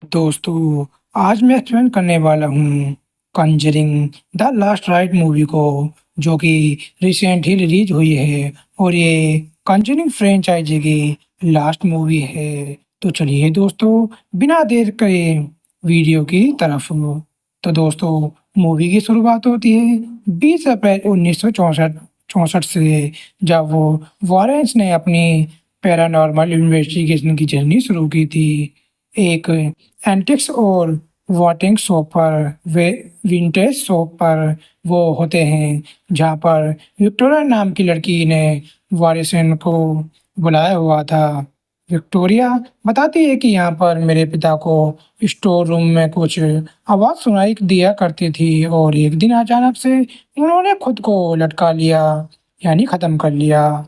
दोस्तों, आज मैं एक्सप्लेन करने वाला हूँ Conjuring the last ride movie को, जो कि रिसेंट ही रिलीज हुई है और ये कॉन्जरिंग फ्रेंचाइजी की लास्ट मूवी है। तो चलिए दोस्तों, बिना देर करे वीडियो की तरफ। तो दोस्तों, मूवी की शुरुआत होती है 20 अप्रैल 1964 से, जब वो वॉरेंस ने अपनी पैरानॉर्मल इन्वेस्टिगेशन की जर्नी शुरू की थी। एक एंटिक्स और वॉटिंग शॉप पर वे विंटेज शॉप पर वो होते हैं, जहाँ पर विक्टोरिया नाम की लड़की ने वारिसन को बुलाया हुआ था। विक्टोरिया बताती है कि यहाँ पर मेरे पिता को स्टोर रूम में कुछ आवाज़ सुनाई दिया करती थी और एक दिन अचानक से उन्होंने खुद को लटका लिया, यानी ख़त्म कर लिया।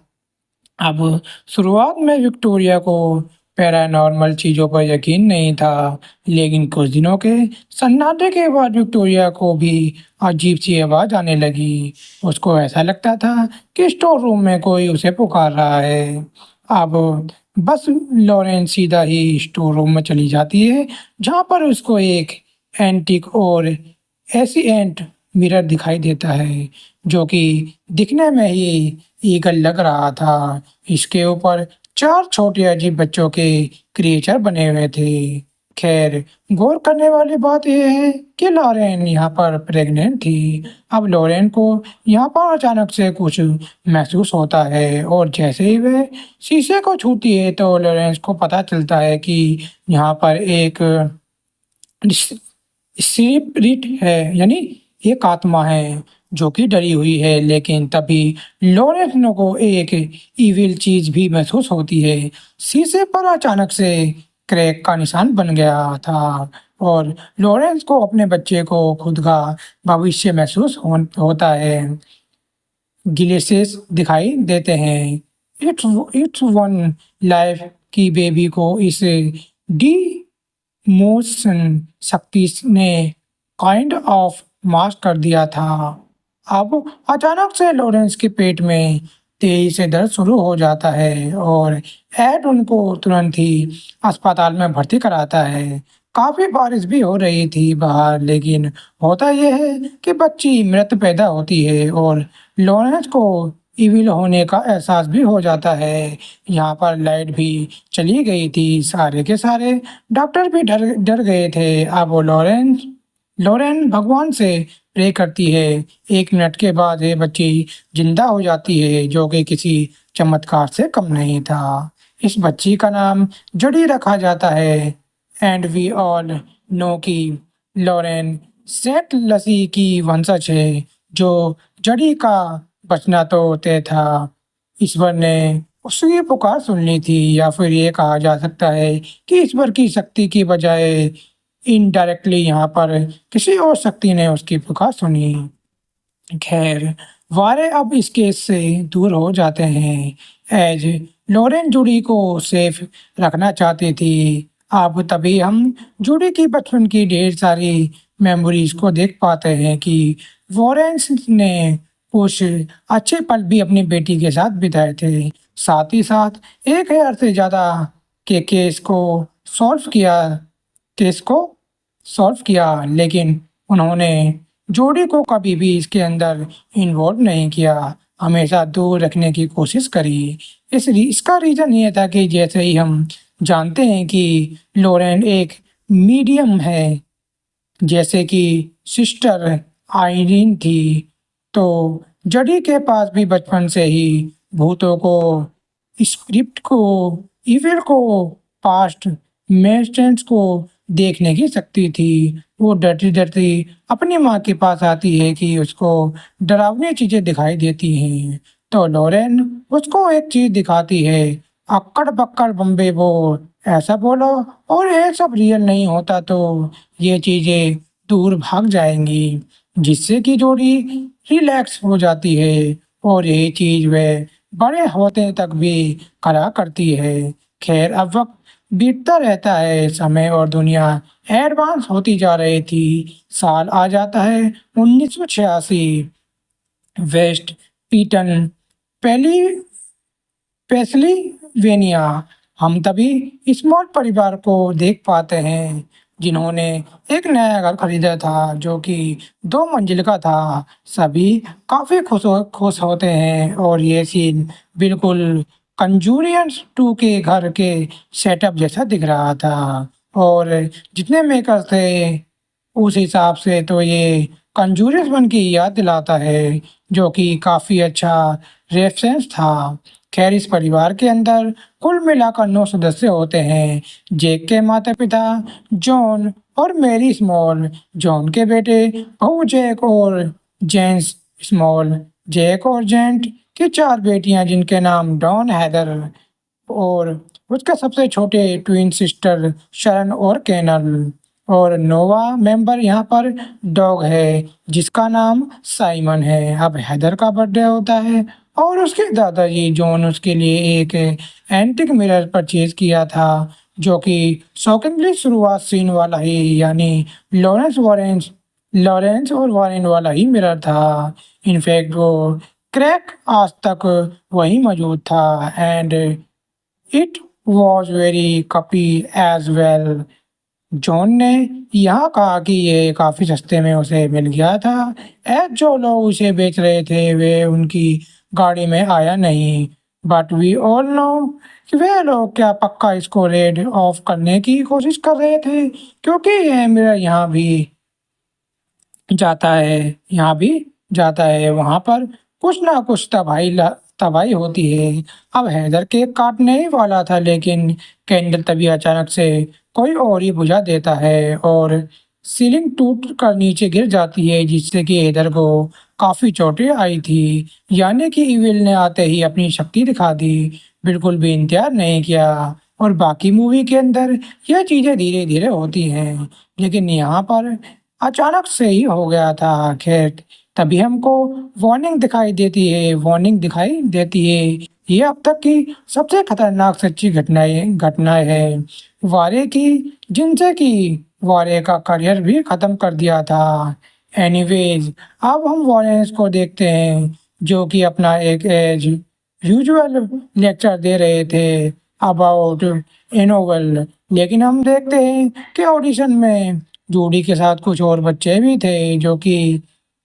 अब शुरुआत में विक्टोरिया को पैरानॉर्मल चीज़ों पर यकीन नहीं था, लेकिन कुछ दिनों के सन्नाटे के बाद विक्टोरिया को भी अजीब सी आवाज़ आने लगी। उसको ऐसा लगता था कि स्टोर रूम में कोई उसे पुकार रहा है। अब बस लॉरेंस सीधा ही स्टोर रूम में चली जाती है, जहाँ पर उसको एक एंटीक और एशिएंट मिरर दिखाई देता है, जो कि दिखने में ही ईगल लग रहा था। इसके ऊपर 4 छोटे अजीब बच्चों के क्रिएचर बने हुए थे। खैर, गौर करने वाली बात यह है कि लॉरेन यहाँ पर प्रेग्नेंट थी। अब लॉरेन को यहाँ पर अचानक से कुछ महसूस होता है और जैसे ही वह शीशे को छूती है तो लॉरेंस को पता चलता है कि यहाँ पर एक स्पिरिट है, यानी एक आत्मा है जो कि डरी हुई है। लेकिन तभी लॉरेंस को एक इविल चीज भी महसूस होती है। शीशे पर अचानक से क्रैक का निशान बन गया था और लॉरेंस को अपने बच्चे को खुद का भविष्य महसूस होता है। ग्लिसेस दिखाई देते हैं। इट्स वन लाइफ की बेबी को इस डी मोशन शक्ति ने काइंड ऑफ मास कर दिया था। अब अचानक से लॉरेंस के पेट में तेजी से दर्द शुरू हो जाता है और एड उनको तुरंत ही अस्पताल में भर्ती कराता है। काफी बारिश भी हो रही थी बाहर, लेकिन होता यह है कि बच्ची मृत पैदा होती है और लॉरेंस को इविल होने का एहसास भी हो जाता है। यहाँ पर लाइट भी चली गई थी, सारे के सारे डॉक्टर भी डर डर गए थे। अब वो लॉरेन भगवान से प्रे करती है। 1 मिनट के बाद ये बच्ची जिंदा हो जाती है, जो कि किसी चमत्कार से कम नहीं था। इस बच्ची का नाम जडी रखा जाता है। एंड वी ऑल नो कि लॉरेन सेंट लसी की वंशज है, जो जडी का बचना तो तय था। ईश्वर ने उसकी पुकार सुन ली थी, या फिर ये कहा जा सकता है कि ईश्वर की शक्ति की बजाय इनडायरेक्टली यहाँ पर किसी और शक्ति ने उसकी पुकार सुनी। खैर, वारे अब इस केस से दूर हो जाते हैं। एज लॉरेन जूडी को सेफ रखना चाहती थी। अब तभी हम जूडी की बचपन की ढेर सारी मेमोरीज को देख पाते हैं कि वॉरेंस ने कुछ अच्छे पल भी अपनी बेटी के साथ बिताए थे। साथ ही साथ 1000 से ज़्यादा के केस को सॉल्व किया, लेकिन उन्होंने जोड़ी को कभी भी इसके अंदर इन्वॉल्व नहीं किया, हमेशा दूर रखने की कोशिश करी। इसका रीज़न ये था कि जैसे ही हम जानते हैं कि लॉरेन एक मीडियम है, जैसे कि सिस्टर आइरीन थी, तो जडी के पास भी बचपन से ही भूतों को, स्क्रिप्ट को, इविल को, पास्ट मेंटेनेंस को देखने की शक्ति थी। वो डरती डरती अपनी माँ के पास आती है कि उसको डरावनी चीजें दिखाई देती हैं। तो लॉरेन उसको एक चीज दिखाती है, अक्कड़ बक्कड़ बम्बे वो ऐसा बोलो, और ये सब रियल नहीं होता तो ये चीजें दूर भाग जाएंगी, जिससे कि जोड़ी रिलैक्स हो जाती है और यही चीज वह बड़े होते तक भी करा करती है। खैर, अब वक्त बीतता रहता है, समय और दुनिया एडवांस होती जा रही थी। साल आ जाता है 1986। वेस्ट पीटन पेली पेंसिल्वेनिया हम तभी स्मॉल परिवार को देख पाते हैं जिन्होंने एक नया घर खरीदा था जो कि 2 मंजिल का था। सभी काफी खुश होते हैं और ये सीन बिल्कुल कंजूरियंस 2 के घर के सेटअप जैसा दिख रहा था। और जितने मेकर्स थे उस हिसाब से तो ये कंजूरियस वन की याद दिलाता है जो कि काफी अच्छा रेफरेंस था। खैर इस परिवार के अंदर कुल मिलाकर 9 सदस्य होते हैं। जेक के माता पिता जॉन और मैरी स्मॉल, जॉन के बेटे बहू जैक और जेम्स स्मॉल, जैक और जेंट की 4 बेटियां जिनके नाम डॉन, हेदर और उसके सबसे छोटे ट्विन सिस्टर शरण और केनल। और नोवा मेंबर यहाँ पर डॉग है जिसका नाम साइमन है। अब हैदर का बर्थडे होता है और उसके दादाजी जॉन उसके लिए एक एंटिक मिरर परचेज किया था जो कि शॉकिंगली शुरुआत सीन वाला ही यानी लॉरेंस और वॉरेन वाला ही मिरर था। इनफैक्ट वो क्रैक आज तक वही मौजूद था एंड इट वॉज वेरी कपी एज वेल। जॉन ने यहाँ कहा कि ये काफी सस्ते में उसे मिल गया था एज जो लोग उसे बेच रहे थे वे उनकी गाड़ी में आया नहीं। बट वी ऑल नो कि वे लोग क्या पक्का इसको रेड ऑफ करने की कोशिश कर रहे थे क्योंकि ये मेरा यहाँ भी जाता है वहां पर कुछ ना कुछ तबाही होती है। अब हैदर केक काटने ही वाला था लेकिन कैंडल तभी अचानक से कोई और ही बुझा देता है और सीलिंग टूट कर नीचे गिर जाती है जिससे कि हैदर को काफी चोटें आई थी। यानी कि इविल ने आते ही अपनी शक्ति दिखा दी, बिल्कुल भी इंतजार नहीं किया। और बाकी मूवी के अंदर यह चीजें धीरे धीरे होती हैं लेकिन यहाँ पर अचानक से ही हो गया था। खैर तभी हमको वार्निंग दिखाई देती है। ये अब तक की सबसे खतरनाक सच्ची घटनाएं हैं वारे की जिनसे कि वारे का करियर भी खत्म कर दिया था। एनीवेज अब हम वॉरेंस को देखते हैं जो कि अपना एक एज यूजुअल लेक्चर दे रहे थे अबाउट इनोवल। लेकिन हम देखते हैं कि ऑडिशन में जूडी के साथ कुछ और बच्चे भी थे जो कि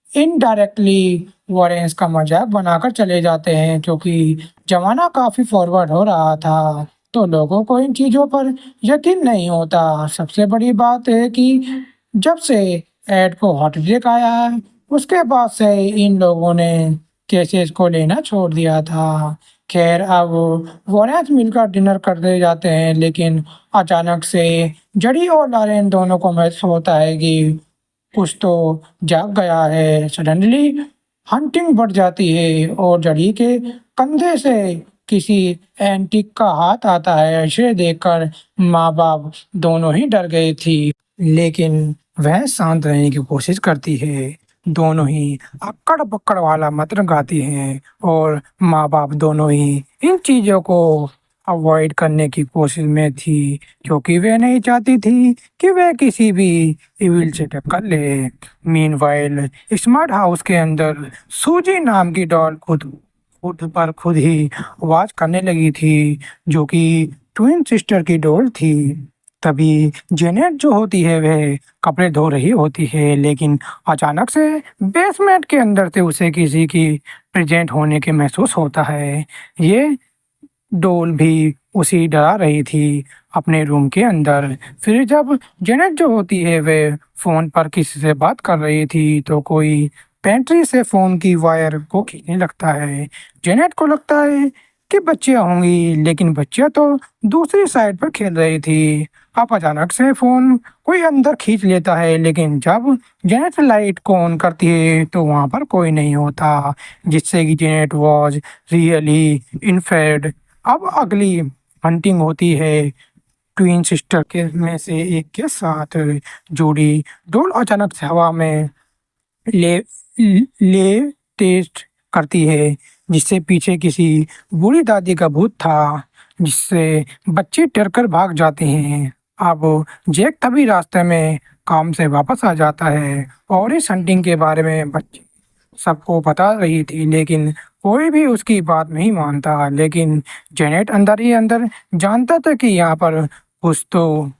इनडायरेक्टली वॉरेंस का मजाक बनाकर चले जाते हैं क्योंकि जमाना काफी फॉरवर्ड हो रहा था तो लोगों को इन चीजों पर यकीन नहीं होता। सबसे बड़ी बात है कि जब से एड को हार्ट अटैक आया है उसके बाद से इन लोगों ने केसेस को लेना छोड़ दिया था। खैर अब वॉरेंस मिलकर डिनर करते जाते हैं लेकिन अचानक से जड़ी और लारेन दोनों को महसूस होता है कि कुछ तो जाग गया है। सडनली हंटिंग बढ़ जाती है और जड़ी के कंधे से किसी एंटिक का हाथ आता है। इसे देखकर माँ बाप दोनों ही डर गए थी लेकिन वह शांत रहने की कोशिश करती है। दोनों ही अक्कड़ बक्कड़ वाला मंत्र गाती हैं और माँ बाप दोनों ही इन चीजों को अवॉइड करने की कोशिश में थी क्योंकि वे नहीं चाहती थी कि वह किसी भी इविल से टक्कर ले। मीनवाइल स्मार्ट हाउस के अंदर सूजी नाम की डॉल खुद खुद पर खुद ही आवाज करने लगी थी जो कि ट्विन सिस्टर की डॉल थी। तभी जेनेट जो होती है वह कपड़े धो रही होती है लेकिन अचानक से बेसमेंट के अंदर से उसे किसी की प्रेजेंट होने के महसूस होता है। ये डोल भी उसी डरा रही थी अपने रूम के अंदर। फिर जब जेनेट जो होती है वह फोन पर किसी से बात कर रही थी तो कोई पेंट्री से फोन की वायर को खींचने लगता है। जेनेट को लगता है कि बच्चियां होंगी लेकिन बच्चियां तो दूसरी साइड पर खेल रही थी। अब अचानक से फोन कोई अंदर खींच लेता है लेकिन जब जेनेट लाइट को ऑन करती है तो वहां पर कोई नहीं होता जिससे कि जेनेट वॉज रियली इनफेड। अब अगली हंटिंग होती है ट्विन सिस्टर के में से एक के साथ। जोड़ी डोल अचानक से हवा में ले ले टेस्ट करती है जिससे पीछे किसी बूढ़ी दादी का भूत था जिससे बच्चे डर कर भाग जाते हैं। अब जैक तभी रास्ते में काम से वापस आ जाता है और इस हंटिंग के बारे में बच्चे सबको बता रही थी लेकिन कोई भी उसकी बात नहीं मानता, लेकिन जेनेट अंदर ही अंदर जानता था कि यहाँ पर कुछ तो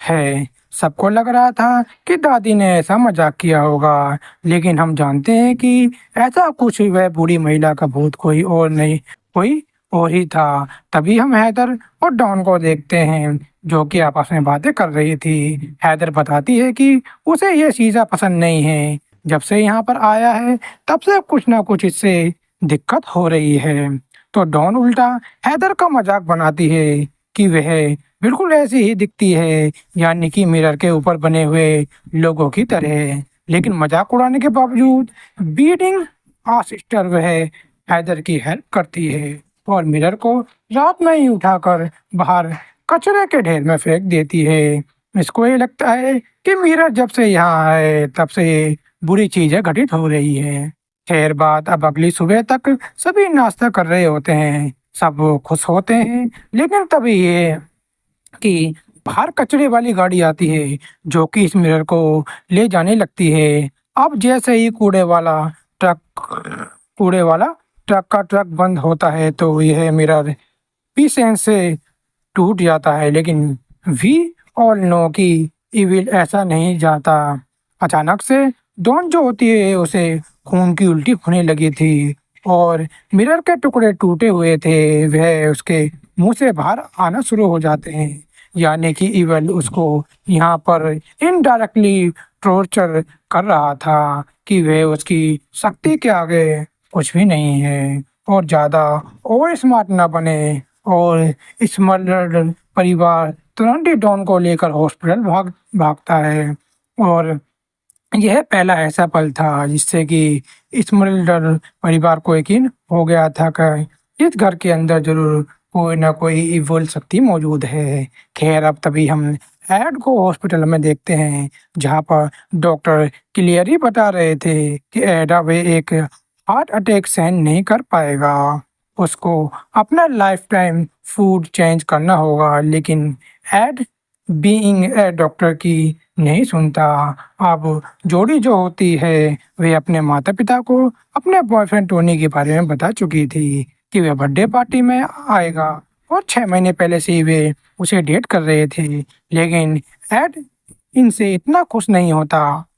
है। सबको लग रहा था कि दादी ने ऐसा मजाक किया होगा, लेकिन हम जानते हैं कि ऐसा कुछ वह बूढ़ी महिला का भूत कोई और नहीं, कोई और ही था। तभी हम हैदर और डॉन को देखते हैं जो कि आपस में बातें कर रही थी। हैदर बताती है कि उसे ये शीशा पसंद नहीं है। जब से यहाँ पर आया है तब से कुछ ना कुछ इससे दिक्कत हो रही है। तो डॉन उल्टा हैदर का मजाक बनाती है कि वह बिल्कुल ऐसी ही दिखती है, यानी कि मिरर के ऊपर बने हुए लोगों की तरह। लेकिन मजाक उड़ाने के बावजूद बीटिंग आ सिस्टर वह हैदर की हेल्प करती है और मिरर को रात में ही उठाकर बाहर कचरे के ढेर में फेंक देती है। इसको ये लगता है कि मिरर जब से यहाँ है तब से ये बुरी चीजें घटित हो रही है। खैर बात अब अगली सुबह तक सभी नाश्ता कर रहे होते हैं, सब खुश होते हैं। लेकिन तभी ये कि बाहर कचरे वाली गाड़ी आती है जो कि इस मिरर को ले जाने लगती है। अब जैसे ही कूड़े वाला ट्रक का ट्रक बंद होता है तो यह मिरर पीसेंस से टूट जाता है। लेकिन वी ऑल नो कि इविल ऐसा नहीं जाता। अचानक से डॉन जो होती है उसे खून की उल्टी होने लगी थी और मिरर के टुकड़े टूटे हुए थे वह उसके मुंह से बाहर आना शुरू हो जाते हैं, यानी कि इवल उसको यहाँ पर इनडायरेक्टली टॉर्चर कर रहा था कि वह उसकी शक्ति के आगे कुछ भी नहीं है और ज़्यादा ओवर स्मार्ट ना बने। और स्मर्लर परिवार तुरंत ही डॉन को लेकर हॉस्पिटल भागता है और यह पहला ऐसा पल था जिससे कि स्मर्लर परिवार को यकीन हो गया था कि इस घर के अंदर जरूर कोई ना कोई इवल शक्ति मौजूद है। खैर अब तभी हम एड को हॉस्पिटल में देखते हैं जहाँ पर डॉक्टर क्लियरली बता रहे थे कि एडा वे एक हार्ट अटैक सहन नहीं कर पाएगा, उसको अपना लाइफ टाइम फूड चेंज करना होगा। लेकिन एड बीइंग ए डॉक्टर की नहीं सुनता। अब जोड़ी जो होती है वे अपने माता पिता को अपने बॉयफ्रेंड टोनी के बारे में बता चुकी थी कि वह बर्थडे पार्टी में आएगा और 6 महीने पहले से ही वे उसे डेट कर रहे थे। लेकिन एड इनसे इतना खुश नहीं होता।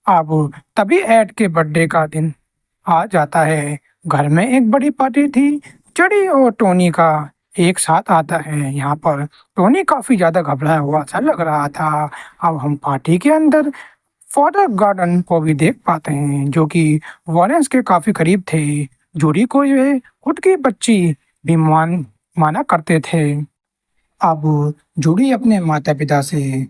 अब तभी एड के बर्थडे का दिन आ जाता है। घर में एक बड़ी पार्टी थी। जड़ी और टोनी का एक साथ आता है। यहाँ पर टोनी काफी ज्यादा घबराया हुआ सा लग रहा था। अब हम पार्टी के अंदर फादर गार्डन को भी देख पाते हैं जो कि वॉरेंस के काफी करीब थे। जूडी को ये खुद की बच्ची भी माना करते थे। अब जूडी अपने माता पिता से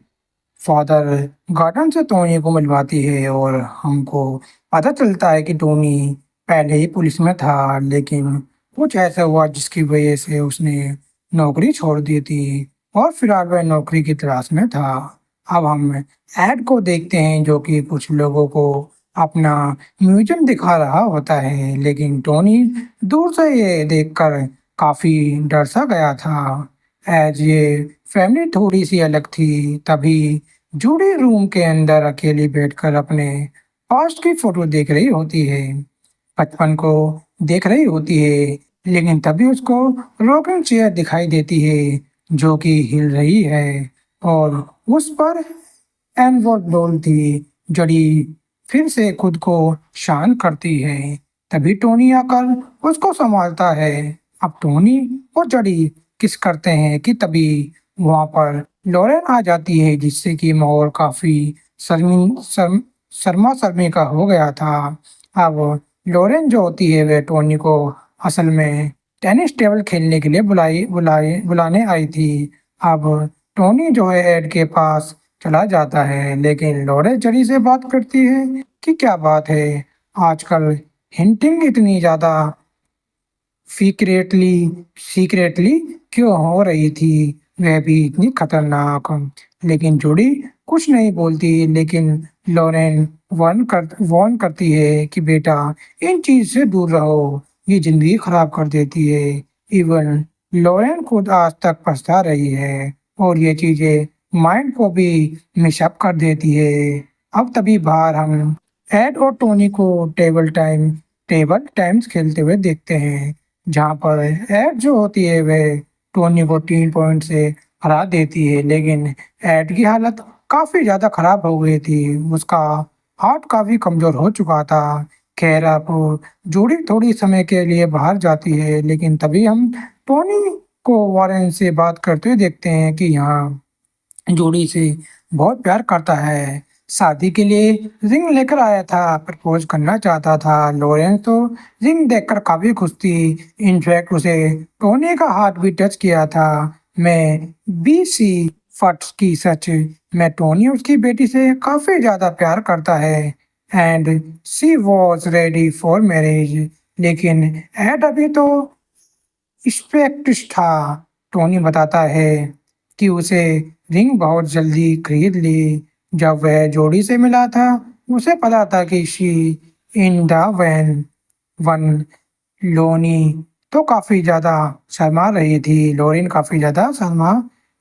फादर गार्डन से टोनी को मिलवाती है और हमको पता चलता है कि टोनी पहले ही पुलिस में था, लेकिन कुछ ऐसा हुआ जिसकी वजह से उसने नौकरी छोड़ दी थी और फिलहाल वह नौकरी की तलाश में था। अब हम एड को देखते हैं जो कि कुछ लोगों को अपना म्यूजियम दिखा रहा होता है, लेकिन टोनी दूर से ये देखकर काफी डर सा गया था। एज ये फैमिली थोड़ी सी अलग थी। तभी जूडी रूम के अंदर अकेली बैठकर अपने पास्ट की फोटो देख रही होती है, बचपन को देख रही होती है। लेकिन तभी उसको रॉकिंग चेयर दिखाई देती है जो कि हिल रही है और उस पर एनवॉल डोल थी। जड़ी फिर से खुद को शांत करती है। तभी टोनी आकर उसको संभालता है। अब टोनी और जड़ी किस करते हैं कि तभी वहां पर लॉरेन आ जाती है जिससे कि माहौल काफी शर्मा शर्मी का हो गया था। अब लॉरेन जो होती है वह टोनी को असल में टेनिस टेबल खेलने के लिए बुलाने आई थी। अब टोनी जो है एड के पास चला जाता है, लेकिन लॉरेन जड़ी से बात करती है कि क्या बात है आजकल हिंटिंग इतनी ज्यादा सीक्रेटली सीक्रेटली क्यों हो रही थी, वह भी इतनी खतरनाक। लेकिन जूडी कुछ नहीं बोलती, लेकिन लॉरेन वार्न करती है कि बेटा इन चीज से दूर रहो, ये जिंदगी खराब कर देती है। इवन लॉरेन खुद आज तक पछता रही है और ये चीजें माइंड को भी मिशअप कर देती है। अब तभी बाहर हम एड और टोनी को टेबल टेनिस खेलते हुए देखते हैं, जहाँ पर एड जो होती है वह टोनी को 3 पॉइंट से हरा देती है, लेकिन एड की हालत काफ़ी ज़्यादा खराब हो गई थी। उसका हार्ट काफ़ी कमज़ोर हो चुका था। खैर अब जोड़ी थोड़ी समय के लिए बाहर जाती है, लेकिन तभी हम टोनी को वॉरेन से बात करते हुए देखते हैं कि यहाँ जोड़ी से बहुत प्यार करता है। शादी के लिए रिंग लेकर आया था, प्रपोज करना चाहता था। लॉरेंस तो रिंग देखकर काफी खुश थी। इनफैक्ट उसे टोनी का हाथ भी टच किया था। मैं बीसी फट्स की सच मैं टोनी उसकी बेटी से काफी ज्यादा प्यार करता है and she was ready for marriage. लेकिन एड अभी तो स्पेक्टिस था। टोनी बताता है कि उसे रिंग बहुत जल्दी खरीद ली। जब वह जोड़ी से मिला था, उसे पता था कि she in the van one. Loni तो काफी ज्यादा शर्मा रही थी। लोरिन काफी ज्यादा शर्मा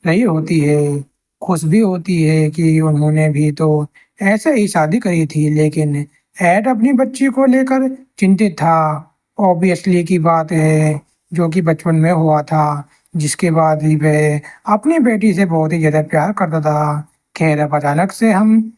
रही होती है, खुश भी होती है कि उन्होंने भी तो ऐसे ही शादी करी थी, लेकिन एड अपनी बच्ची को लेकर चिंतित था। ऑब्वियसली की बात है, जो कि बचपन में हुआ था, जिसके बाद ही वह अपनी बेटी से बहुत ही ज्यादा प्यार करता था। खैर अब अचानक से हम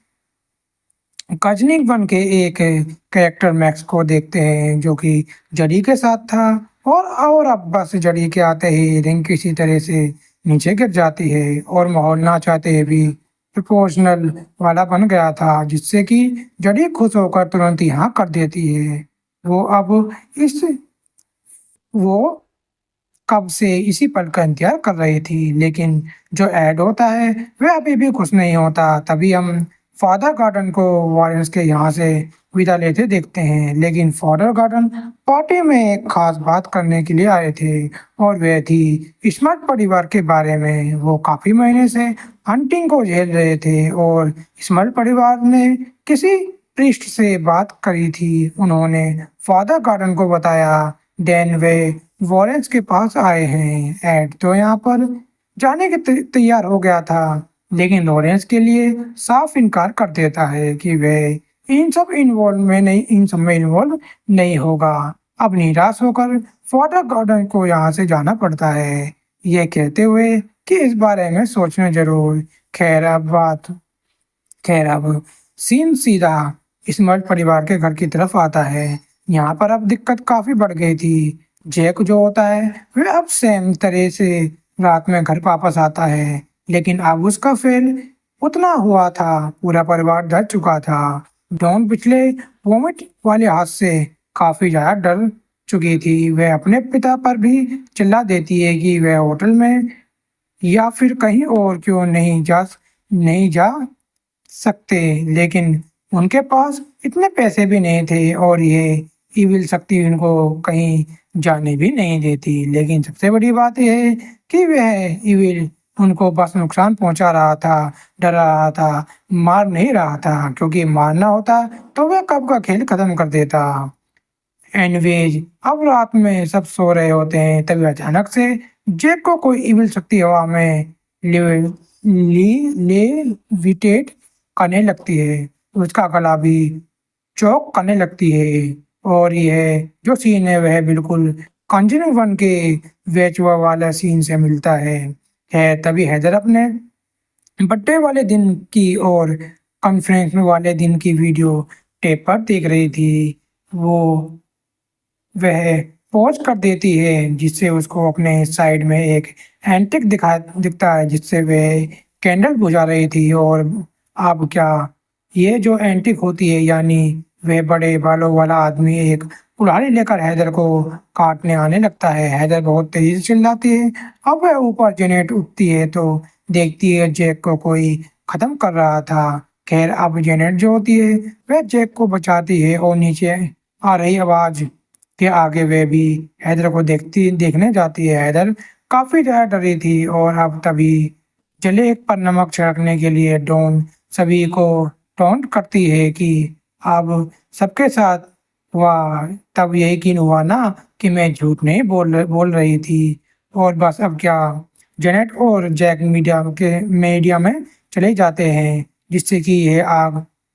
कजनिक बन के एक कैरेक्टर मैक्स को देखते हैं, जो कि जड़ी के साथ था। और अब बस जड़ी के आते ही रिंग किसी तरह से नीचे गिर जाती है और माहौल ना चाहते हुए भी प्रोपोर्शनल वाला बन गया था, जिससे कि जड़ी खुश होकर तुरंत ही हाँ कर देती है। वो अब इस वो कब से इसी पल का इंतजार कर रही थी, लेकिन जो ऐड होता है वह अभी भी खुश नहीं होता। तभी हम फादर गार्डन को वॉरेंस के यहाँ से विदा लेते देखते हैं, लेकिन फादर गार्डन पार्टी में एक खास बात करने के लिए आए थे, और वह थी स्मार्ट परिवार के बारे में। वो काफी महीने से हंटिंग को झेल रहे थे और स्मार्ट परिवार ने किसी प्रीस्ट से बात करी थी। उन्होंने फादर गार्डन को बताया। देन वे वॉरेंस के पास आए हैं। एड तो यहाँ पर जाने के तैयार हो गया था, लेकिन लॉरेंस के लिए साफ इनकार कर देता है कि वह इन सब में इन्वॉल्व नहीं होगा। अब निराश होकर फादर गॉर्डन को यहाँ से जाना पड़ता है, ये कहते हुए कि इस बारे में सोचना जरूर। खैर अब सीन सीधा स्मर्ट परिवार के घर की तरफ आता है। यहाँ पर अब दिक्कत काफी बढ़ गई थी। जैक जो होता है वह अब सेम तरह से रात में घर वापस आता है, लेकिन अब उसका फेल उतना हुआ था, पूरा परिवार डर चुका था। डॉन पिछले वोमिट वाले हाथ से काफी ज्यादा डर चुकी थी। वह अपने पिता पर भी चिल्ला देती है कि वह होटल में या फिर कहीं और क्यों नहीं जा सकते, लेकिन उनके पास इतने पैसे भी नहीं थे और ये इविल शक्ति उनको कहीं जाने भी नहीं देती। लेकिन सबसे बड़ी बात यह है कि वह इविल उनको बस नुकसान पहुंचा रहा था, डरा रहा था, मार नहीं रहा था, क्योंकि मारना होता तो वह कब का खेल खत्म कर देता। एनीवेज अब रात में सब सो रहे होते हैं, तभी अचानक से जैक को कोई इविल शक्ति हवा में लेविटेट करने लगती है। उसका गला भी चौक करने लगती है, और यह जो सीन है वह बिल्कुल कंजरिंग वन के वेचुआ वाला सीन से मिलता है। तभी हैदर अपने बर्थडे वाले दिन की और कॉन्फ्रेंस वाले दिन की वीडियो टेप पर देख रही थी। वो वह पॉज कर देती है, जिससे उसको अपने साइड में एक एंटिक दिखता है, जिससे वह कैंडल बुझा रही थी। और अब क्या, ये जो एंटिक होती है, यानी वह बड़े बालों वाला आदमी एक कुल्हाड़ी लेकर हैदर को काटने आने लगता है। हैदर बहुत तेजी से चिल्लाती है। अब वह ऊपर जेनेट उठती है तो देखती है जैक को कोई खत्म कर रहा था। खैर अब जेनेट जो होती है वह जैक को बचाती है, और नीचे आ रही आवाज के आगे वे भी हैदर को देखने जाती है। हैदर काफी ज्यादा डरी थी, और अब तभी जले एक पर नमक छिड़कने के लिए डॉन सभी को टॉन्ट करती है कि अब सबके साथ हुआ। तब यकीन हुआ ना कि मैं झूठ नहीं बोल रही थी। और बस अब क्या, जेनेट और जैक मीडिया में चले जाते हैं, जिससे कि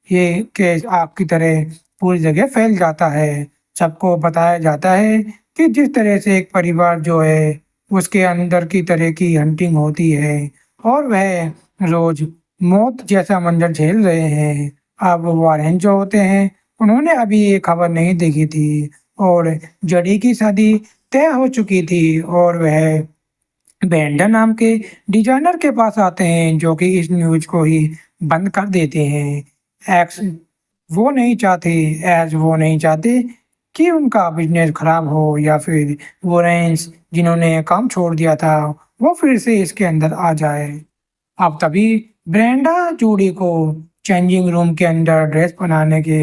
ये केस आग की तरह पूरी जगह फैल जाता है। सबको बताया जाता है कि जिस तरह से एक परिवार जो है, उसके अंदर की तरह की हंटिंग होती है और वह रोज़ मौत जैसा मंज़र झेल रहे हैं। अब वॉरेन जो होते हैं, उन्होंने अभी ये खबर नहीं देखी थी और जड़ी की शादी तय हो चुकी थी और वह ब्रेंडन नाम के डिजाइनर के पास आते हैं जो कि इस न्यूज़ को ही बंद कर देते हैं। एक्स वो नहीं चाहते वो नहीं चाहते कि उनका बिजनेस खराब हो या फिर वोरेंस जिन्होंने काम छोड़ दिया था वो फिर से इसके अंदर आ जाए। अब तभी ब्रेंडा जूडी को चेंजिंग रूम के अंदर ड्रेस बनाने के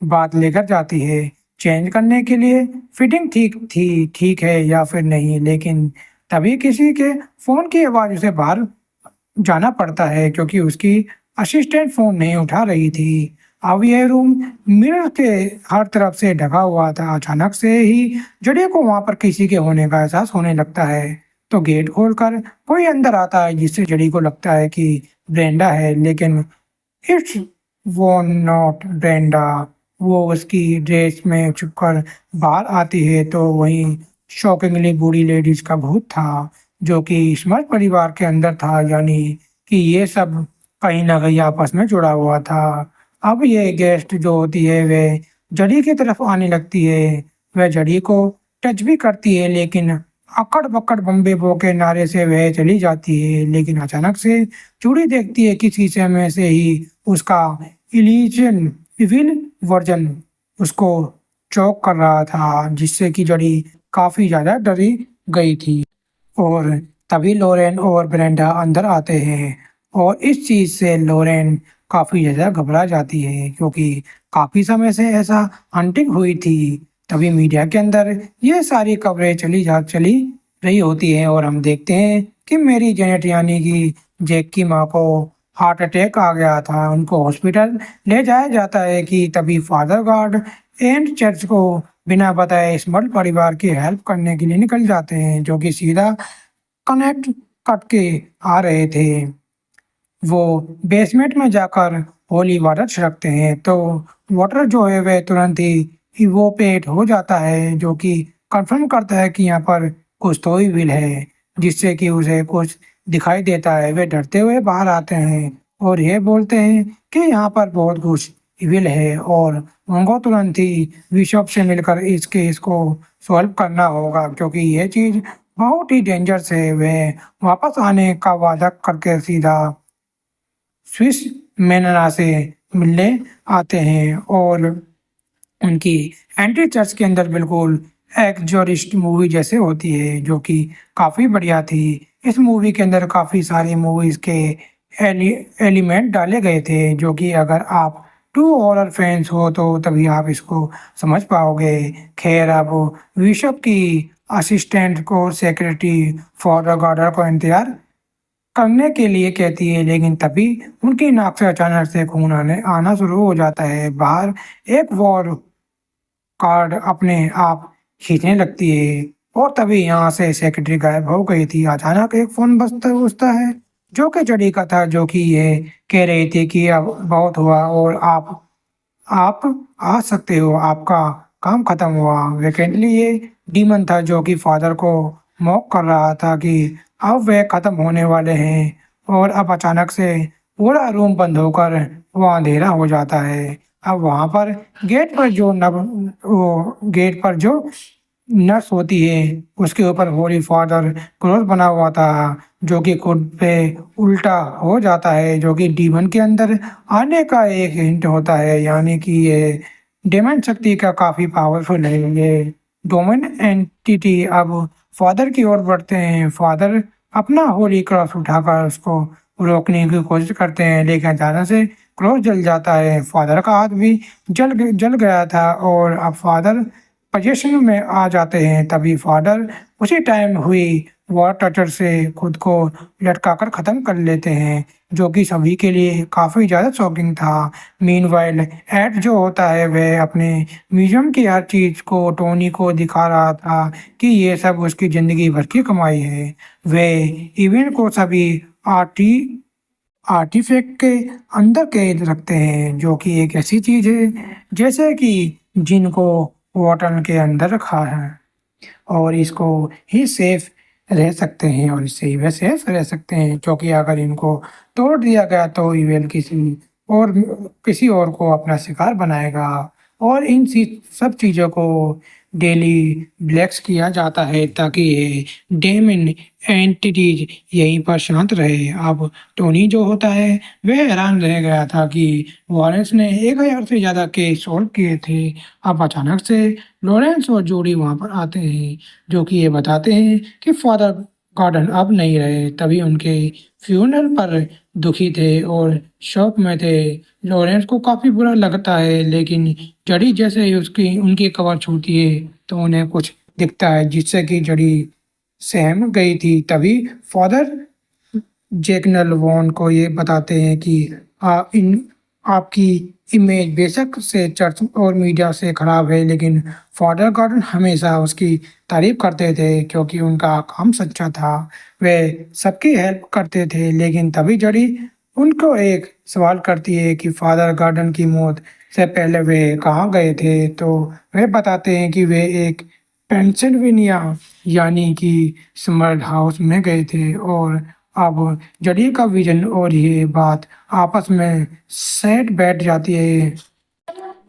बाद लेकर जाती है चेंज करने के लिए। फिटिंग ठीक है या फिर नहीं, लेकिन तभी किसी के फोन की आवाज उसे बाहर जाना पड़ता है क्योंकि उसकी असिस्टेंट फोन नहीं उठा रही थी। अब यह रूम मिरर के हर तरफ से ढका हुआ था। अचानक से ही जड़े को वहां पर किसी के होने का एहसास होने लगता है, तो गेट खोलकर कोई अंदर आता है जिससे जड़ी को लगता है कि ब्रेंडा है, लेकिन इट्स वो नॉट ब्रेंडा। वो उसकी ड्रेस में छुपकर बाहर आती है तो वहीं शॉकिंगली बूढ़ी लेडीज का भूत था जो कि स्मर्थ परिवार के अंदर था, यानी कि ये सब कहीं ना कहीं आपस में जुड़ा हुआ था। अब ये गेस्ट जो होती है वह जड़ी की तरफ आने लगती है। वह जड़ी को टच भी करती है लेकिन अकड़ बकड़ बम्बे बो के नारे से वह चली जाती है। लेकिन अचानक से चूड़ी देखती है कि शीशे में से ही उसका इलिजन इविल वर्जन उसको चौक कर रहा था, जिससे कि जड़ी काफी ज्यादा डरी गई थी। और तभी लोरेन और ब्रेंडा अंदर आते हैं और इस चीज से लोरेन काफी ज्यादा घबरा जाती है क्योंकि काफी समय से ऐसा हंटिंग हुई थी। तभी मीडिया के अंदर ये सारी खबरें चली रही होती है और हम देखते हैं कि मेरी जेनेट यानी कि जैक की माँ को हार्ट अटैक आ गया था। उनको हॉस्पिटल ले जाया जाता है कि तभी फादर गार्ड एंड चर्च को बिना बताए स्मॉल परिवार की हेल्प करने के लिए निकल जाते हैं, जो कि सीधा कनेक्ट कट के आ रहे थे। वो बेसमेंट में जाकर होली वाटर छिड़कते हैं तो वाटर जो है वह तुरंत ही इवोपेट हो जाता है, जो कि कंफर्म करता है कि यहाँ पर कुछ तो इविल है, जिससे कि उसे कुछ दिखाई देता है। वे डरते हुए बाहर आते हैं और ये बोलते हैं कि यहाँ पर बहुत कुछ इविल है और उनको तुरंत ही बिशप से मिलकर इस केस को सॉल्व करना होगा क्योंकि यह चीज बहुत ही डेंजरस है। वे वापस आने का वादा करके सीधा स्विस मेनरा से मिलने आते हैं और उनकी एंट्री चर्च के अंदर बिल्कुल एक्सोरिस्ट मूवी जैसे होती है, जो कि काफ़ी बढ़िया थी। इस मूवी के अंदर काफ़ी सारी मूवीज़ के एलिमेंट डाले गए थे, जो कि अगर आप ट्रू हॉरर फैंस हो तो तभी आप इसको समझ पाओगे। खैर, अब विशप की असिस्टेंट को सेक्रेटरी फॉर द गॉर्डर को इंतजार करने के लिए कहती है, लेकिन तभी उनकी नाक से अचानक से खून आना शुरू हो जाता है। बाहर एक वॉर कार्ड अपने आप खींचने लगती है और तभी यहाँ से सेक्रेटरी गायब हो गई थी। अचानक एक फोन बजता है जो कि जड़ी का था, जो कि ये कह रही थी कि अब बहुत हुआ और आप आ सकते हो, आपका काम खत्म हुआ। वैकेंटली ये डीमन था जो कि फादर को मॉक कर रहा था कि अब वे खत्म होने वाले हैं और अब अचानक से पूरा रूम बंद होकर वहाँ अंधेरा हो जाता है। अब वहाँ पर गेट पर जो नर्स होती है उसके ऊपर होली फादर क्रॉस बना हुआ था, जो कि खुद पे उल्टा हो जाता है, जो कि डीमन के अंदर आने का एक हिंट होता है, यानी कि ये डेमन शक्ति का काफी पावरफुल है। ये डोमेन एंटिटी अब फादर की ओर बढ़ते हैं। फादर अपना होली क्रॉस उठाकर उसको रोकने की कोशिश करते हैं, लेकिन अचानक से क्रॉस जल जाता है। फादर का हाथ भी जल गया था और अब फादर पोजीशन में आ जाते हैं। तभी फादर उसी टाइम हुई वॉर टचर से खुद को लटकाकर खत्म कर लेते हैं, जो कि सभी के लिए काफी ज्यादा शॉकिंग था। मीनवाइल एड जो होता है वह अपने म्यूजियम की हर चीज को टोनी को दिखा रहा था कि ये सब उसकी जिंदगी भर की कमाई है। वे इवेंट को सभी आर्टी आर्टिफैक्ट के अंदर कैद रखते हैं, जो कि एक ऐसी चीज है जैसे कि जिनको बॉटल के अंदर रखा है और इसको ही सेफ रह सकते हैं और इससे ही वे सेफ रह सकते हैं, क्योंकि अगर इनको तोड़ दिया गया तो इवेल और किसी और को अपना शिकार बनाएगा। और इन सब चीज़ों को डेली ब्लैक्स किया जाता है ताकि ये डेमन एंटिटीज यहीं पर शांत रहे। अब टोनी जो होता है वह हैरान रह गया था कि वॉरेंस ने 1000 से ज़्यादा केस सॉल्व किए थे। अब अचानक से लॉरेंस और जोडी वहां पर आते हैं, जो कि ये बताते हैं कि फादर गॉर्डन अब नहीं रहे। तभी उनके फ्यूनरल पर दुखी थे और शॉक में थे। लॉरेंस को काफी बुरा लगता है, लेकिन जड़ी जैसे ही उसकी उनकी कवर छूती है तो उन्हें कुछ दिखता है जिससे कि जड़ी सहम गई थी। तभी फादर जैकनल वॉन को ये बताते हैं कि इन आपकी इमेज बेशक से चर्च और मीडिया से खराब है, लेकिन फादर गॉर्डन हमेशा उसकी तारीफ करते थे क्योंकि उनका काम सच्चा था। वे सबकी हेल्प करते थे। लेकिन तभी जड़ी उनको एक सवाल करती है कि फादर गार्डन की मौत से पहले वे कहाँ गए थे, तो वे बताते हैं कि वे एक पेंसिल्वेनिया यानी कि स्मर्ड हाउस में गए थे। और अब जड़ी का विजन और ये बात आपस में सेट बैठ जाती है।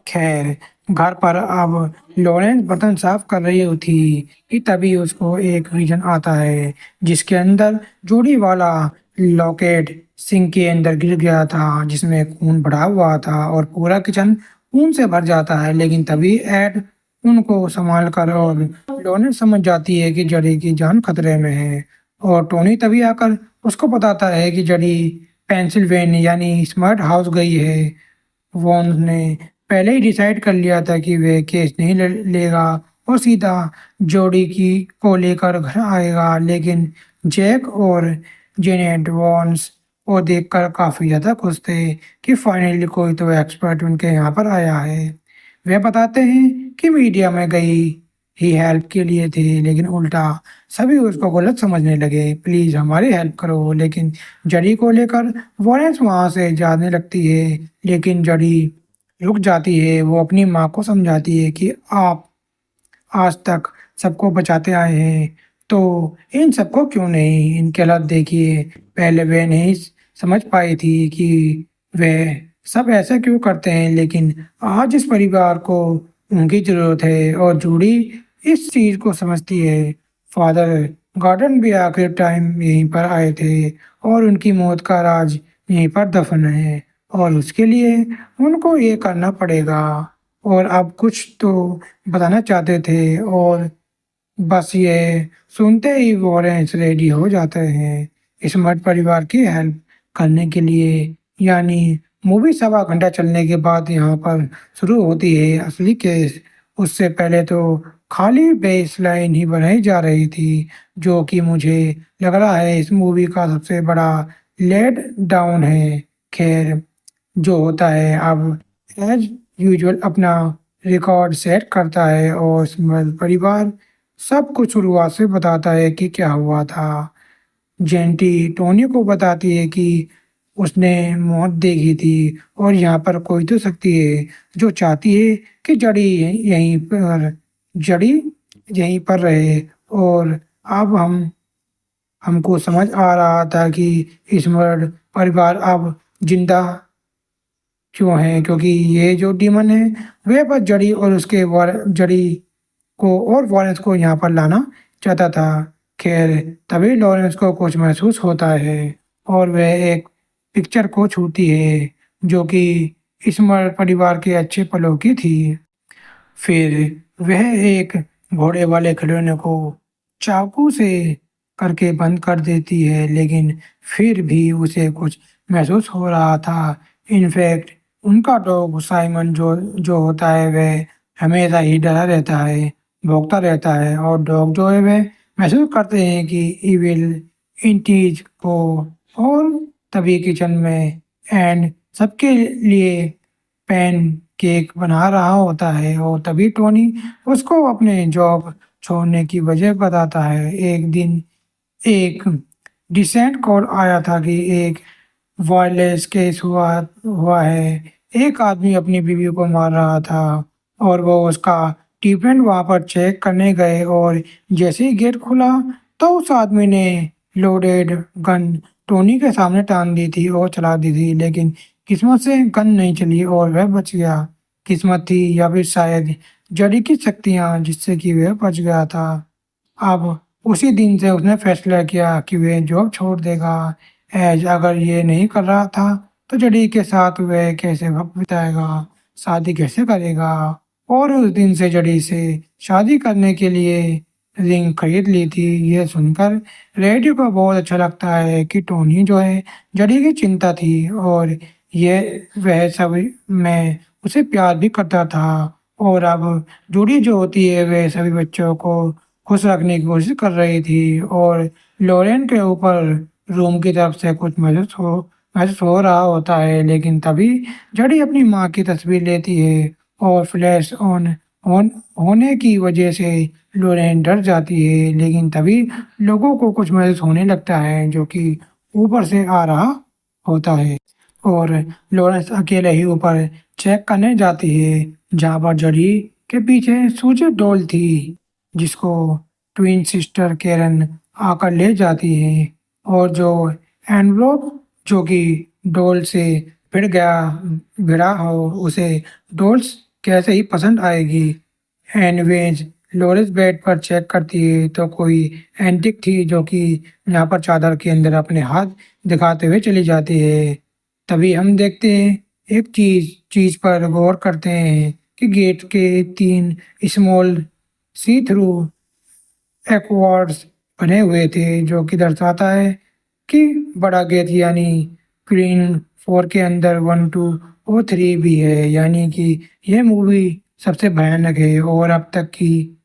खैर, घर पर अब लॉरेंस बर्तन साफ कर रही थी कि तभी उसको एक विजन आता है जिसके अंदर जूड़ी वाला लॉकेट सिंक के अंदर गिर गया था, जिसमें खून भरा हुआ था और पूरा किचन खून से भर जाता है। लेकिन तभी एड उनको संभाल कर और लॉरेंस समझ जाती है कि जड़ी की जान खतरे में है। और टोनी तभी आकर उसको बताता है कि जड़ी पेंसिल्वेन यानी स्मार्ट हाउस गई है। वॉन्स ने पहले ही डिसाइड कर लिया था कि वे केस नहीं लेगा और सीधा जोड़ी की को लेकर घर आएगा। लेकिन जैक और जेनेट वॉन्स को देखकर काफी ज्यादा खुश थे कि फाइनली कोई तो एक्सपर्ट उनके यहाँ पर आया है। वे बताते हैं कि मीडिया में गई ही हेल्प के लिए थे, लेकिन उल्टा सभी उसको गलत समझने लगे। प्लीज हमारी हेल्प करो। लेकिन जड़ी को लेकर वॉरेंस वहां से जाने लगती है, लेकिन जड़ी रुक जाती है। वो अपनी माँ को समझाती है कि आप आज तक सबको बचाते आए हैं, तो इन सबको क्यों नहीं। इनके हालात देखिए। पहले वे नहीं समझ पाई थी कि वे सब ऐसा क्यों करते हैं, लेकिन आज इस परिवार को उनकी जरूरत है और जूडी इस चीज को समझती है। फादर गार्डन भी आखिर टाइम यहीं पर आए थे और उनकी मौत का राज यहीं पर दफन है और उसके लिए उनको ये करना पड़ेगा। और अब कुछ तो बताना चाहते थे और बस ये सुनते ही वॉरेंस रेडी हो जाते हैं स्मार्ट परिवार की हेल्प करने के लिए। यानी मूवी 1.25 घंटा चलने के बाद यहाँ पर शुरू होती है असली केस। उससे पहले तो खाली बेस लाइन ही बनाई जा रही थी, जो कि मुझे लग रहा है इस मूवी का सबसे बड़ा लेट डाउन है। खैर, जो होता है अब एज यूजुअल अपना रिकॉर्ड सेट करता है और स्मल परिवार सब कुछ शुरुआत से बताता है कि क्या हुआ था। जेंटी टोनी को बताती है कि उसने मौत देखी थी और यहाँ पर कोई तो शक्ति है जो चाहती है कि जड़ी यहीं पर रहे। और अब हमको समझ आ रहा था कि स्मर्ड परिवार अब जिंदा क्यों है, क्योंकि ये जो डीमन है वह बस जड़ी और उसके जड़ी को और वॉरेंस को यहाँ पर लाना चाहता था। खैर, तभी लॉरेंस को कुछ महसूस होता है और वह एक पिक्चर को छूती है जो कि स्मर्ट परिवार के अच्छे पलों की थी। फिर वह एक घोड़े वाले खिलौने को चाकू से करके बंद कर देती है, लेकिन फिर भी उसे कुछ महसूस हो रहा था। इनफैक्ट उनका डॉग साइमन जो जो होता है वह हमेशा ही डरा रहता है, भौंकता रहता है। और डॉग जो है वह महसूस करते हैं कि इविल इंटीज को। और तभी किचन में एंड सबके लिए पैन केक बना रहा होता है और तभी टोनी उसको अपने जॉब छोड़ने की वजह बताता है। एक दिन एक डिसेंट कॉल आया था कि एक वायरलेस केस हुआ है। एक आदमी अपनी बीवी को मार रहा था और वो उसका टिफिन वहां पर चेक करने गए और जैसे ही गेट खुला तो उस आदमी ने लोडेड गन टोनी के सामने टांग दी थी और चला दी थी, लेकिन किस्मत से गन नहीं चली और वह बच गया। किस्मत थी या फिर शायद जड़ी की शक्तियां जिससे कि वह बच गया था। अब उसी दिन से उसने फैसला किया कि वह जॉब छोड़ देगा। एज अगर ये नहीं कर रहा था तो जड़ी के साथ वह कैसे वक्त बिताएगा, शादी कैसे करेगा। और उस दिन से जड़ी से शादी करने के लिए रिंग खरीद ली थी। ये सुनकर रेडियो को बहुत अच्छा लगता है कि टोनी जो है जड़ी की चिंता थी और ये वह सब में उसे प्यार भी करता था। और अब जूडी जो होती है वह सभी बच्चों को खुश रखने की कोशिश कर रही थी और लॉरेन के ऊपर रूम की तरफ से कुछ महसूस हो रहा होता है, लेकिन तभी जड़ी अपनी माँ की तस्वीर लेती है और फ्लैश ऑन होने की वजह से लॉरेन डर जाती है। लेकिन तभी लोगों को कुछ महसूस होने लगता है जो कि ऊपर से आ रहा होता है और लॉरेंस अकेले ही ऊपर चेक करने जाती है जहाँ पर जड़ी के पीछे सूजी डॉल थी जिसको ट्विन सिस्टर केरन आकर ले जाती है और जो एनवलप जो कि डॉल से भिड़ गया भिड़ा हो उसे डॉल्स कैसे ही पसंद आएगी। एनवेज लोरिस बेड पर चेक करती है तो कोई एंटिक थी जो कि यहाँ पर चादर के अंदर अपने हाथ दिखाते हुए चली जाती है। तभी हम देखते हैं एक चीज पर गौर करते हैं कि गेट के 3 स्मॉल सी थ्रू एक्वार्ड्स बने हुए थे जो कि दर्शाता है कि बड़ा गेट यानी क्वीन 4 के अंदर 1 2 और 3 भी है, यानी कि यह मूवी सबसे भयानक है। और अब तक की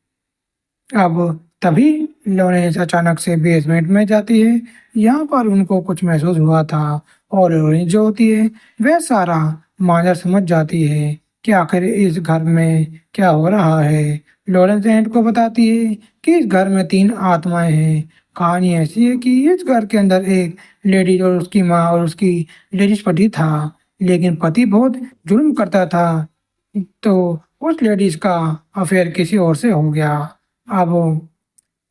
अब तभी लॉरेंस अचानक से बेसमेंट में जाती है। यहाँ पर उनको कुछ महसूस हुआ था और लॉरेंस जो होती है वह सारा मांझा समझ जाती है कि आखिर इस घर में क्या हो रहा है। लॉरेंस एंड को बताती है कि इस घर में 3 आत्माएं हैं। कहानी ऐसी है कि इस घर के अंदर एक लेडीज और उसकी माँ और उसकी लेडीज पति था, लेकिन पति बहुत जुल्म करता था तो उस लेडीज का अफेयर किसी और से हो गया। अब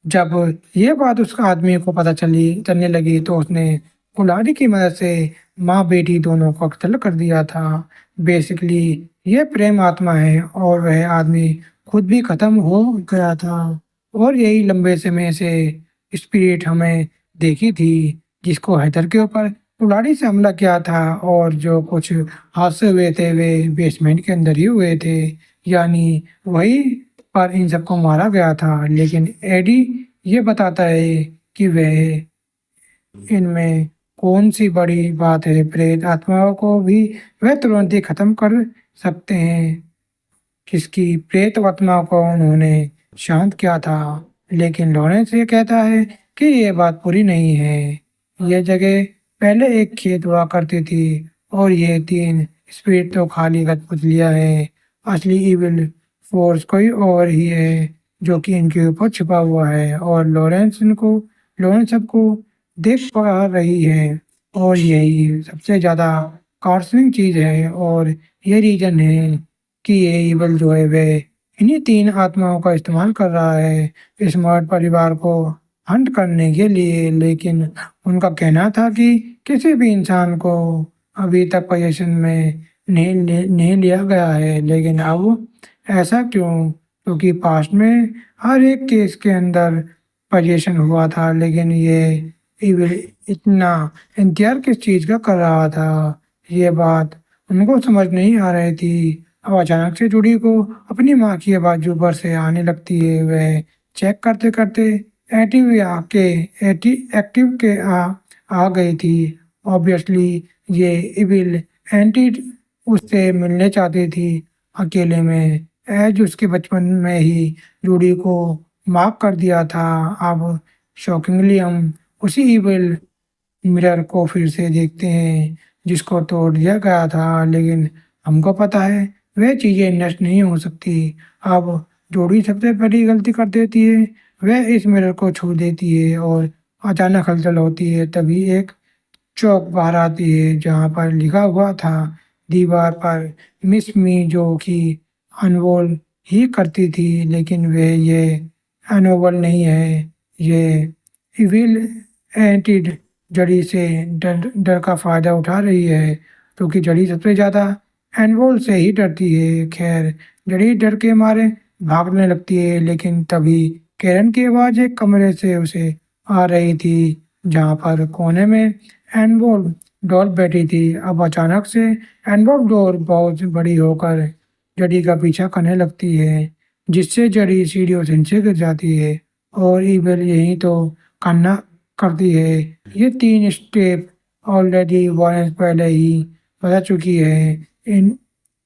जब ये बात उस आदमी को पता चलने लगी तो उसने कुल्हाड़ी की मदद से माँ बेटी दोनों को कत्ल कर दिया था। बेसिकली ये प्रेम आत्मा है और वह आदमी खुद भी खत्म हो गया था और यही लंबे समय से स्पिरिट हमें देखी थी जिसको हैदर के ऊपर कुल्हाड़ी से हमला किया था और जो कुछ हादसे हुए थे वे बेसमेंट के अंदर ही हुए थे, यानी वही पर इन सबको मारा गया था। लेकिन एडी ये बताता है कि वह इनमें कौन सी बड़ी बात है, प्रेत आत्माओं को भी वह तुरंत ही खत्म कर सकते हैं। किसकी प्रेत आत्मा को उन्होंने शांत किया था। लेकिन लॉरेंस ये कहता है कि ये बात पूरी नहीं है। यह जगह पहले एक खेत हुआ करती थी और ये 3 स्पिरिट तो खाली पुतलियां है। असली इविल फोर्स कोई और ही है जो कि इनके ऊपर छुपा हुआ है और लॉरेंस सबको देख पा रही है और यही सबसे ज्यादा काउंसलिंग चीज है और ये रीजन है कि ये इवल जो है वे इन्हीं 3 आत्माओं का इस्तेमाल कर रहा है स्मार्ट परिवार को हंट करने के लिए। लेकिन उनका कहना था कि किसी भी इंसान को अभी तक पोजीशन में नहीं लिया गया है। लेकिन अब ऐसा क्यों? क्योंकि पास्ट में हर एक केस के अंदर पोजीशन हुआ था, लेकिन ये इविल इतना इंतजार किस चीज का कर रहा था, ये बात उनको समझ नहीं आ रही थी। अब अचानक से जूडी को अपनी माँ की आवाज ऊपर से आने लगती है। वह चेक करते करते एक्टिव के आ गई थी। ऑब्वियसली ये इविल एंटी उससे मिलने चाहती थी अकेले में, एज उसके बचपन में ही जूडी को माफ कर दिया था। अब शॉकिंगली हम उसी इविल मिरर को फिर से देखते हैं जिसको तोड़ दिया गया था, लेकिन हमको पता है वह चीजें नष्ट नहीं हो सकती। अब जोड़ी सबसे बड़ी गलती कर देती है, वह इस मिरर को छू देती है और अचानक हलचल होती है। तभी एक चौक बाहर आती है जहाँ पर लिखा हुआ था दीवार पर मिस मी जो कि अनमोल ही करती थी, लेकिन वे ये अनोवल नहीं है। ये इविल एंटिड जड़ी से डर डर का फायदा उठा रही है, क्योंकि जड़ी सबसे ज़्यादा एनवोल से ही डरती है। खैर, जड़ी डर के मारे भागने लगती है, लेकिन तभी कैरन की आवाज़ एक कमरे से उसे आ रही थी, जहाँ पर कोने में एनवोल डॉल बैठी थी। अब अचानक से एनवोल डोर बहुत बड़ी होकर जड़ी का पीछा करने लगती है, जिससे जड़ी सीढ़ियों से नीचे गिर जाती है और ईबेल यही तो करना करती है। ये 3 स्टेप ऑलरेडी वॉरेंस पहले ही बता चुकी है। इन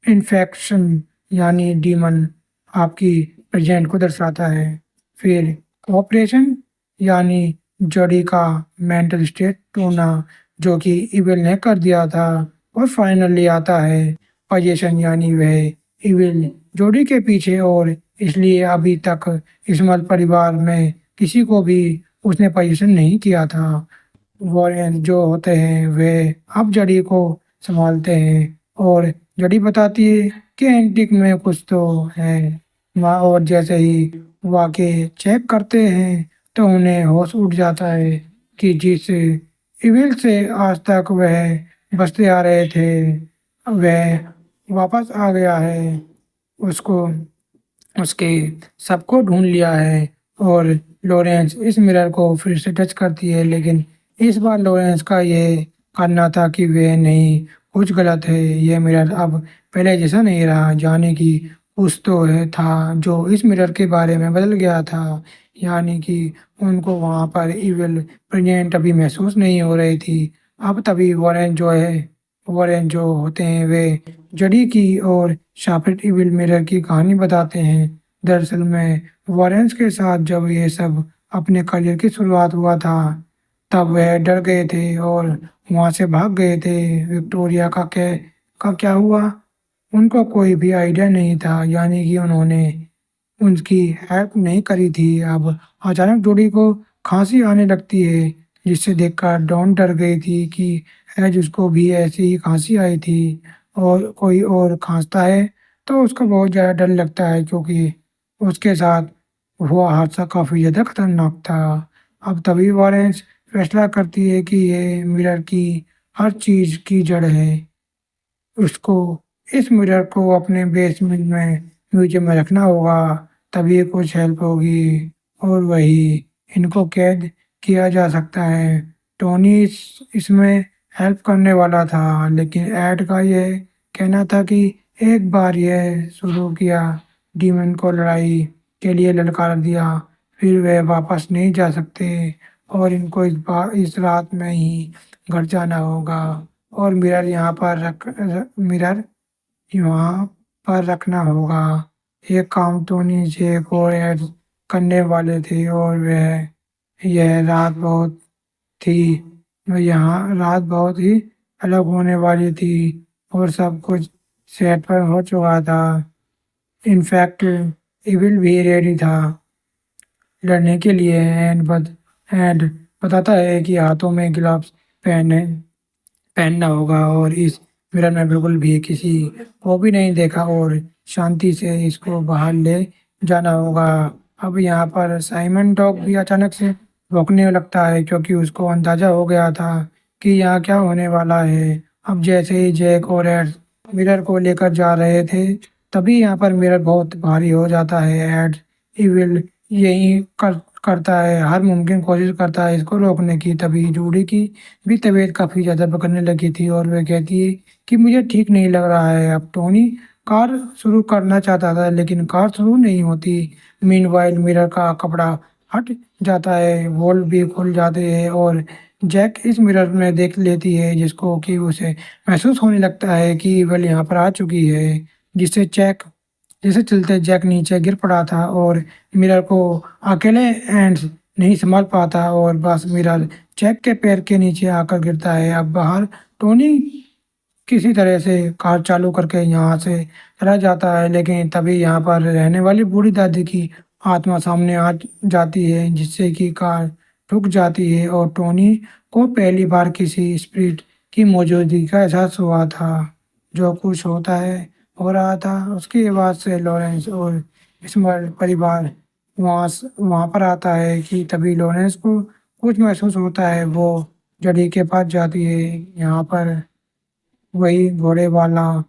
इन्फेक्शन यानी डीमन आपकी प्रेजेंट को दर्शाता है। फिर ऑपरेशन यानी जड़ी का मेंटल स्टेट टूटना, जो कि इविल ने कर दिया था। और फाइनली आता है पोजीशन, यानी वह इविल जोड़ी के पीछे, और इसलिए अभी तक इस्माइल परिवार में किसी को भी उसने पोजीशन नहीं किया था। वॉरेन जो होते हैं वे अब जड़ी को संभालते हैं, और जड़ी बताती है कि एंटिक में कुछ तो है वहाँ। और जैसे ही वाके चेक करते हैं तो उन्हें होश उड़ जाता है कि जिस इविल से आज तक वह बचते आ रहे थे वह वापस आ गया है। उसको उसके सबको ढूंढ लिया है। और लॉरेंस इस मिरर को फिर से टच करती है, लेकिन इस बार लॉरेंस का ये करना था कि वे नहीं, कुछ गलत है। ये मिरर अब पहले जैसा नहीं रहा, जाने की कुछ तो है था जो इस मिरर के बारे में बदल गया था। यानी कि उनको वहाँ पर इविल प्रेजेंट अभी महसूस नहीं हो रही थी। अब तभी वॉरेन जो होते हैं वे जड़ी की और शापित इविल मिरर की कहानी बताते हैं। दरअसल में वॉरेंस के साथ जब ये सब अपने करियर की शुरुआत हुआ था, तब वह डर गए थे और वहाँ से भाग गए थे। विक्टोरिया का क्या हुआ, उनको कोई भी आइडिया नहीं था, यानी कि उन्होंने उनकी हेल्प नहीं करी थी। अब अचानक जोड़ी को खांसी आने लगती है, जिससे देखकर डॉन डर गई थी कि एज उसको भी ऐसी ही खांसी आई थी, और कोई और खांसता है तो उसको बहुत ज़्यादा डर लगता है, क्योंकि उसके साथ हुआ हादसा काफ़ी ज़्यादा खतरनाक था। अब तभी वॉरेंस फैसला करती है कि ये मिरर की हर चीज़ की जड़ है। उसको इस मिरर को अपने बेसमेंट में म्यूजियम में रखना होगा, तभी कुछ हेल्प होगी और वही इनको कैद किया जा सकता है। टोनी इसमें हेल्प करने वाला था, लेकिन एड का ये कहना था कि एक बार यह शुरू किया, डीमन को लड़ाई के लिए ललकार दिया, फिर वे वापस नहीं जा सकते, और इनको इस रात में ही घर जाना होगा। और मिरर यहाँ पर रखना होगा। ये काम टोनी जेक और एड करने वाले थे, और यह रात बहुत थी यहाँ रात बहुत ही अलग होने वाली थी, और सब कुछ सेट पर हो चुका था। इनफैक्ट इविल भी रेडी था लड़ने के लिए। एंड बताता है कि हाथों में ग्लव्स पहनना होगा, और इस मिरर में बिल्कुल भी किसी को भी नहीं देखा, और शांति से इसको बाहर ले जाना होगा। अब यहाँ पर साइमन डॉग भी अचानक से भौंकने लगता है, क्योंकि उसको अंदाजा हो गया था कि यहाँ क्या होने वाला है। अब जैसे ही जैक और एड मिरर को लेकर जा रहे थे, तभी यहाँ पर मिरर बहुत भारी हो जाता है। एड इविल यही करता है, हर मुमकिन कोशिश करता है इसको रोकने की। तभी जूडी की भी तबीयत काफ़ी ज़्यादा बिगड़ने लगी थी, और वह कहती है कि मुझे ठीक नहीं लग रहा है। अब टोनी कार शुरू करना चाहता था, लेकिन कार शुरू नहीं होती। मीनवाइल मिरर का कपड़ा हट जाता है, वॉल भी खुल जाते हैं, और जैक इस मिरर में देख लेती है, जिसको कि उसे महसूस होने लगता है कि वह यहाँ पर आ चुकी है। जिससे जैक जैसे चलते जैक नीचे गिर पड़ा था, और मिरर को अकेले एंड नहीं संभाल पाता, और बस मिरर जैक के पैर के नीचे आकर गिरता है। अब बाहर टोनी किसी तरह से कार चालू करके यहाँ से चला जाता है, लेकिन तभी यहाँ पर रहने वाली बूढ़ी दादी की आत्मा सामने आ जाती है, जिससे कि कार रुक जाती है, और टोनी को पहली बार किसी स्पिरिट की मौजूदगी का एहसास हुआ था। जो कुछ होता है हो रहा था। उसके बाद से लॉरेंस और स्मर्ल परिवार वहाँ पर आता है कि तभी लॉरेंस को कुछ महसूस होता है। वो जड़ी के पास जाती है। यहाँ पर वही घोड़े वाला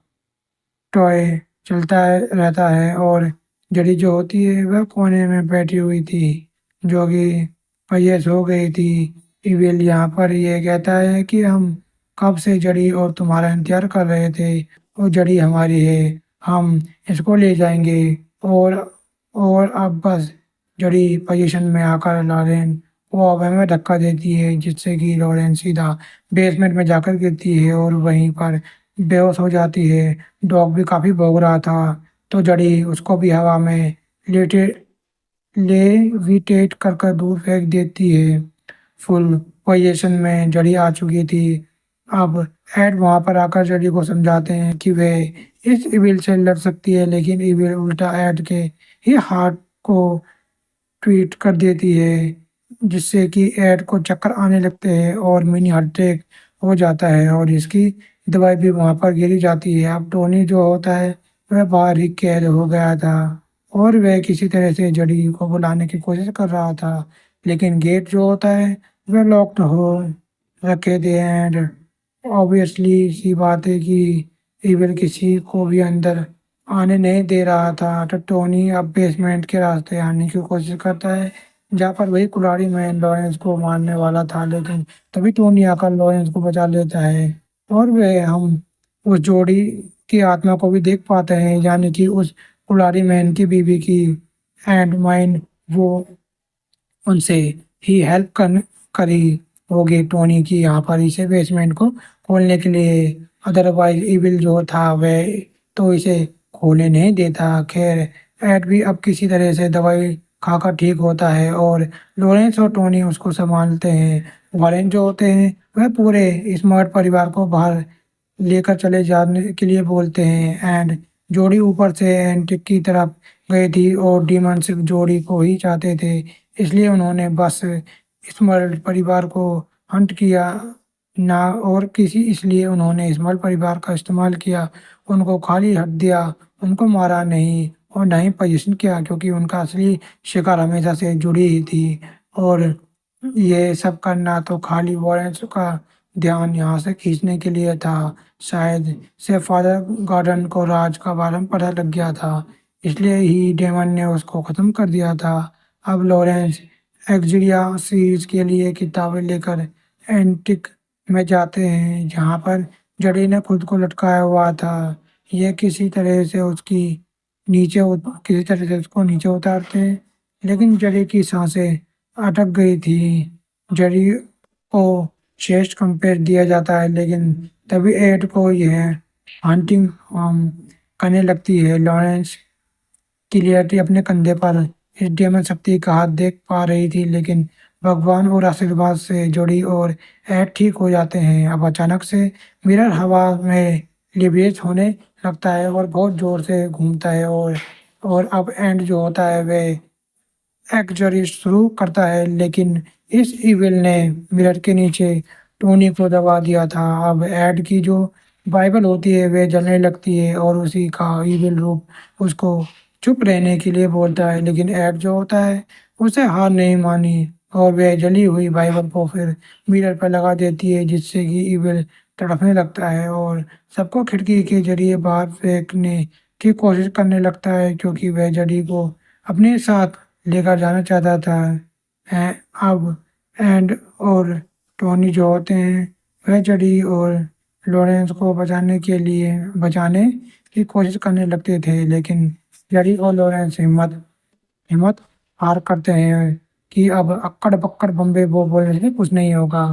टॉय चलता रहता है और जड़ी जो होती है वह कोने में बैठी हुई थी, जो कि पहिए सो गई थी। इविल यहाँ पर ये कहता है कि हम कब से जड़ी और तुम्हारा इंतजार कर रहे थे, और जड़ी हमारी है, हम इसको ले जाएंगे। और अब बस जड़ी पोजीशन में आकर लॉरेन वो अब हमें धक्का देती है, जिससे कि लॉरेन सीधा बेसमेंट में जाकर गिरती है और वहीं पर बेहोश हो जाती है। डॉग भी काफी भौंक रहा था, तो जड़ी उसको भी हवा में लेटे लेविटेट कर कर दूर फेंक देती है। फुल पोजीशन में जड़ी आ चुकी थी। अब एड वहां पर आकर जड़ी को समझाते हैं कि वे इस इविल से लड़ सकती है, लेकिन इविल उल्टा एड के ही हार्ट को ट्वीट कर देती है, जिससे कि एड को चक्कर आने लगते हैं और मिनी हार्ट अटैक हो जाता है और इसकी दवाई भी वहां पर गिरी जाती है। अब टोनी जो होता है वह बाहर ही कैद हो गया था और वह किसी तरह से जड़ी को बुलाने की कोशिश कर रहा था, लेकिन गेट जो होता है वह लॉक्ड हो रखे थे। एंड ऑब्वियसली सी बात है कि इविल किसी को भी अंदर आने नहीं दे रहा था, तो टोनी अब बेसमेंट के रास्ते आने की कोशिश करता है, जहाँ पर वही कुल्हाड़ी मैन लॉरेंस को मारने वाला था। लेकिन तभी टोनी आकर लॉरेंस को बचा लेता है और वे हम उस जोड़ी की आत्मा को भी देख पाते हैं, यानी कि उस कुल्हाड़ी मैन की बीवी की। एंड माइन वो उनसे ही हेल्प करी होगी टोनी की यहाँ पर इसे बेसमेंट को खोलने के लिए। अदरवाइज इविल जो था वह तो इसे खोलने नहीं देता। खैर, एड भी अब किसी तरह से दवाई खाकर ठीक होता है और लॉरेंस और टोनी उसको संभालते हैं। वॉरेन जो होते हैं वह पूरे स्मार्ट परिवार को बाहर लेकर चले जाने के लिए बोलते हैं। एंड जोड़ी ऊपर से एंटिक की तरफ गई थी और डीमंस जोड़ी को ही चाहते थे, इसलिए उन्होंने बस स्मर्ल परिवार को हंट किया, ना और किसी इसलिए उन्होंने स्मर्ल परिवार का इस्तेमाल किया। उनको खाली हट दिया, उनको मारा नहीं और ना ही पोजीशन किया, क्योंकि उनका असली शिकार हमेशा से जुड़ी ही थी। और ये सब करना तो खाली वॉरेंस का ध्यान यहाँ से खींचने के लिए था। शायद से फादर गार्डन को राज का बारे में पता लग गया था, इसलिए ही डेमन ने उसको खत्म कर दिया था। अब लॉरेंस एक्जिलिया सीरीज के लिए किताबें लेकर एंटिक में जाते हैं, जहाँ पर जड़ी ने खुद को लटकाया हुआ था। ये किसी तरह से उसको नीचे उतारते हैं, लेकिन जड़ी की सांसें अटक गई थी। जड़ी को चेस्ट कंपेयर दिया जाता है, लेकिन तभी एड को यह हंटिंग करने लगती है। लॉरेंस क्लियरिटी अपने कंधे पर इस डेमन शक्ति का हाथ देख पा रही थी, लेकिन भगवान और आशीर्वाद से जोड़ी और एड ठीक हो जाते हैं। अब अचानक से मिरर हवा में लिबरेट होने लगता है और बहुत जोर से घूमता है और अब एंड जो होता है वह एग्जॉरिस्ट शुरू करता है, लेकिन इस इविल ने मिरर के नीचे टोनी को दबा दिया था। अब एड की जो बाइबल होती है वह जलने लगती है और उसी का इविल रूप उसको चुप रहने के लिए बोलता है, लेकिन एड जो होता है उसे हार नहीं मानी और वह जली हुई बाइबल को फिर मिरर पर लगा देती है, जिससे कि इविल तड़पने लगता है और सबको खिड़की के जरिए बाहर फेंकने की कोशिश करने लगता है, क्योंकि वह जड़ी को अपने साथ लेकर जाना चाहता था। अब एंड और टोनी जो होते हैं वह जड़ी और लॉरेंस को बचाने की कोशिश करने लगते थे, लेकिन जड़ी और लॉरेंस हिम्मत हार करते हैं कि अब अक्कड़ बक्कड़ बम्बे वो बोलने से कुछ नहीं होगा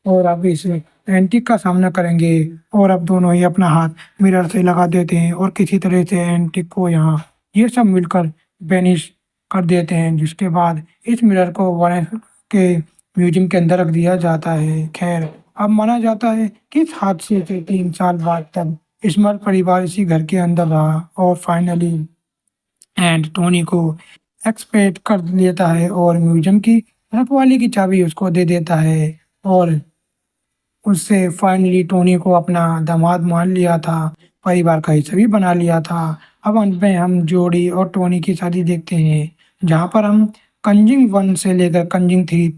और अब इस एंटिक का सामना करेंगे। और अब दोनों ही अपना हाथ मिरर से लगा देते हैं और किसी तरह से एंटिक को यहाँ ये सब मिलकर बेनिश कर देते हैं, जिसके बाद इस मिरर को वारेन के म्यूजियम के अंदर रख दिया जाता है। खैर, अब माना जाता है कि इस हादसे से 3 साल बाद तक स्मर्ल परिवार इसी घर के अंदर रहा और फाइनली एंड टोनी को एक्सपेक्ट कर लेता है और म्यूजियम की रखवाली की चाबी उसको दे देता है और उससे फाइनली टोनी को अपना दामाद मान लिया था। परिवार का हिस्सा भी बना लिया था। अब अंत में हम जोडी और टोनी की शादी देखते हैं, जहाँ पर हम कंजिंग 1 से लेकर कंजिंग 3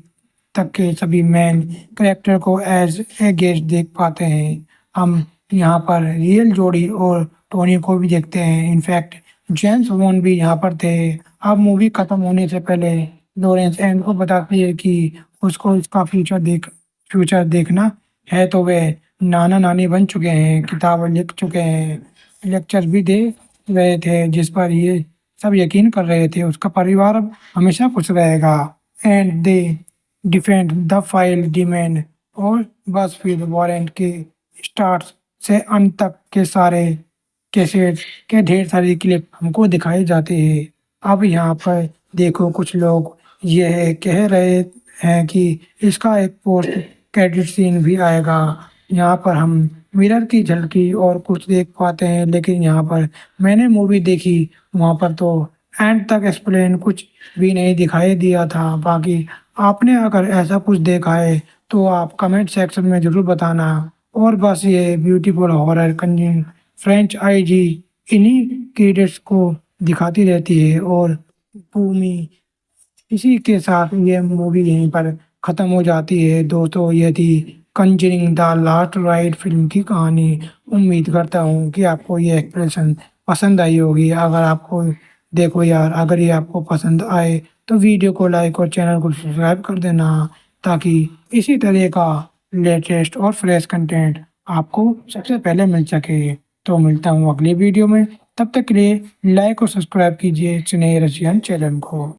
तक के सभी मेन कैरेक्टर को एज ए गेस्ट देख पाते हैं। हम यहाँ पर रियल जोडी और टोनी को भी देखते हैं। इनफैक्ट जेम्स बॉन्ड भी यहाँ पर थे। अब मूवी खत्म होने से पहले लॉरेंस एंड को बताती है कि उसको इसका फ्यूचर देखना है, तो वे नाना नानी बन चुके हैं, किताब लिख चुके हैं, लेक्चर भी दे रहे थे, जिस पर ये सब यकीन कर रहे थे उसका परिवार अब हमेशा खुश रहेगा। And they defend the file demand, और बस फिर वारंट के स्टार्ट से अंत तक के सारे कैसेट के ढेर सारे क्लिप हमको दिखाए जाते हैं। अब यहाँ पर देखो कुछ लोग यह कह रहे हैं कि इसका एक पोस्ट क्रेडिट सीन भी आएगा। यहाँ पर हम मिरर की झलकी और कुछ देख पाते हैं, लेकिन यहाँ पर मैंने मूवी देखी वहाँ पर तो एंड तक एक्सप्लेन कुछ भी नहीं दिखाई दिया था। बाकी आपने अगर ऐसा कुछ देखा है तो आप कमेंट सेक्शन में ज़रूर बताना। और बस ये ब्यूटीफुल हॉरर कंजिंग फ्रेंच आईजी इन्हीं क्रेडिट्स को दिखाती रहती है। और भूमि इसी के साथ ये मूवी यहीं पर ख़त्म हो जाती है। दोस्तों, ये थी Conjuring the last ride film की कहानी। उम्मीद करता हूँ कि आपको ये एक्सप्रेशन पसंद आई होगी। अगर आपको देखो यार, अगर ये आपको पसंद आए तो वीडियो को लाइक और चैनल को सब्सक्राइब कर देना, ताकि इसी तरह का लेटेस्ट और फ्रेश कंटेंट आपको सबसे पहले मिल सके। तो मिलता हूँ अगली वीडियो में, तब तक के लिए लाइक और सब्सक्राइब कीजिए स्नेह रशियन चैनल को।